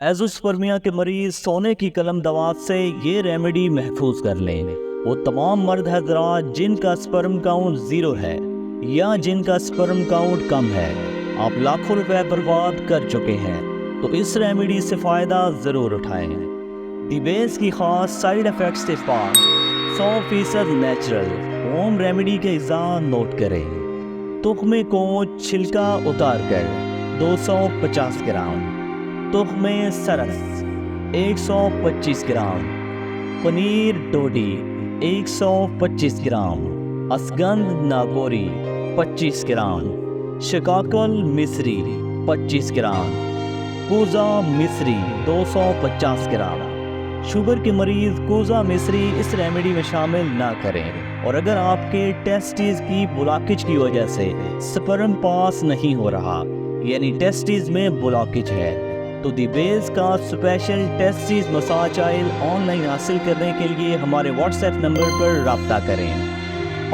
ایزوسپرمیا کے مریض سونے کی قلم دوات سے یہ ریمیڈی محفوظ کر لیں۔ وہ تمام مرد حضرات جن کا سپرم کاؤنٹ 0 ہے یا جن کا سپرم کاؤنٹ کم ہے، آپ لاکھوں روپے برباد کر چکے ہیں، تو اس ریمیڈی سے فائدہ ضرور اٹھائیں۔ دی بیس کی خاص سائیڈ ایفیکٹس سے پاک 100% نیچرل ہوم ریمیڈی کے اجزاء نوٹ کریں۔ تخم کوچ چھلکا اتار کر 250 گرام، تخم سرس 125 گرام، پنیر ڈوڈی 125 گرام، اسگندھ ناگوری 25 گرام، شکاکل مصری 25 گرام، کوزہ مصری 250 گرام۔ شوگر کے مریض کوزہ مصری اس ریمیڈی میں شامل نہ کریں، اور اگر آپ کے ٹیسٹیز کی بلاکج کی وجہ سے سپرم پاس نہیں ہو رہا، یعنی ٹیسٹیز میں بلاکج ہے، تو دی بیس کا special testes massage oil on line حاصل کرنے کے لیے ہمارے واٹس ایپ نمبر پر رابطہ کریں۔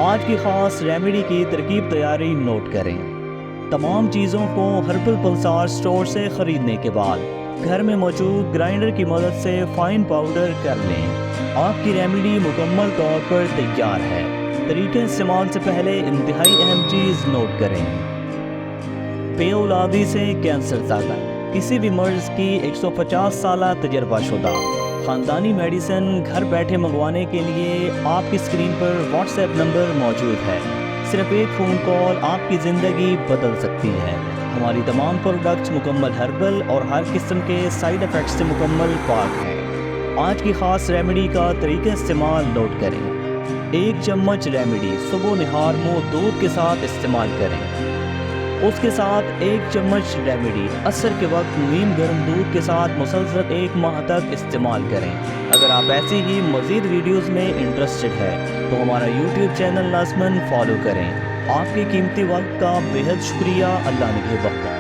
آج کی خاص ریمیڈی کی ترکیب تیاری نوٹ کریں۔ تمام چیزوں کو ہربل پلسار سٹور سے خریدنے کے بعد گھر میں موجود گرائنڈر کی مدد سے فائن پاؤڈر کر لیں۔ آپ کی ریمیڈی مکمل طور پر تیار ہے۔ طریقے استعمال سے پہلے انتہائی اہم چیز نوٹ کریں۔ بے اولادی سے کینسر تک کسی بھی مرض کی 150 سالہ تجربہ شدہ خاندانی میڈیسن گھر بیٹھے منگوانے کے لیے آپ کی اسکرین پر واٹس ایپ نمبر موجود ہے۔ صرف ایک فون کال آپ کی زندگی بدل سکتی ہے۔ ہماری تمام پروڈکٹس مکمل ہربل اور ہر قسم کے سائیڈ ایفیکٹس سے مکمل پاک ہیں۔ آج کی خاص ریمیڈی کا طریقہ استعمال نوٹ کریں۔ 1 چمچ ریمیڈی صبح نہار منہ دودھ کے ساتھ استعمال کریں۔ اس کے ساتھ 1 چمچ ریمیڈی عصر کے وقت نیم گرم دودھ کے ساتھ مسلسل 1 ماہ تک استعمال کریں۔ اگر آپ ایسی ہی مزید ویڈیوز میں انٹرسٹڈ ہے تو ہمارا یوٹیوب چینل لازماً فالو کریں۔ آپ کے قیمتی وقت کا بے حد شکریہ۔ اللہ نگہبان۔